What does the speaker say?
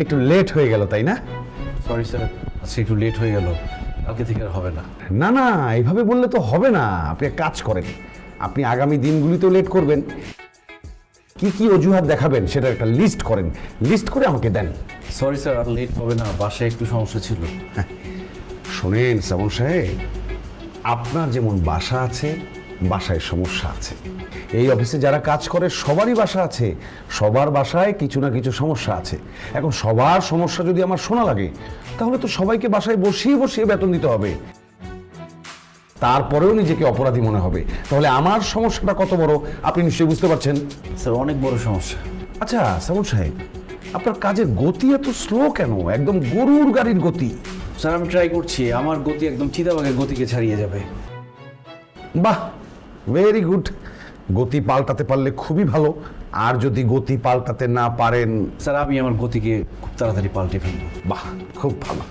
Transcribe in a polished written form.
একটু লেট হয়ে গেল তাই না? সরি স্যার, আজকে একটু লেট হয়ে গেল, কালকে থেকে আর হবে না। না না, এইভাবে বললে তো হবে না। আপনি এক কাজ করেন, আপনি আগামী দিনগুলিতেও লেট করবেন, কি কি অজুহাত দেখাবেন সেটা একটা লিস্ট করেন, লিস্ট করে আমাকে দেন। সরি স্যার, আর লেট হবে না, বাসায় একটু সমস্যা ছিল। শোনেন শ্রাবণ সাহেব, আপনার যেমন বাসা আছে, বাসায় সমস্যা আছে। এই অফিসে যারা কাজ করে সবারই বাসা আছে, সবার বাসায় কিছু না কিছু সমস্যা আছে। এখন সবার সমস্যা যদি আমার শোনা লাগে, তাহলে তো সবাইকে বাসায় বসিয়ে বসিয়ে বেতন দিতে হবে। তারপরেও নিজেকে অপরাধী মনে হবে। তাহলে আমার সমস্যাটা কত বড় আপনি নিশ্চয়ই বুঝতে পারছেন। স্যার অনেক বড় সমস্যা। আচ্ছা শ্রাবণ সাহেব, আপনার কাজের গতি এত স্লো কেন? একদম গরুর গাড়ির গতি। স্যার আমি ট্রাই করছি, আমার গতি একদম চিতাবাঘের গতিকে ছাড়িয়ে যাবে। বাহ, ভেরি গুড। গতি পাল্টাতে পারলে খুবই ভালো, আর যদি গতি পাল্টাতে না পারেন, স্যার আমি আমার গতিকে খুব তাড়াতাড়ি পাল্টে ফেলবো। বাহ, খুব ভালো।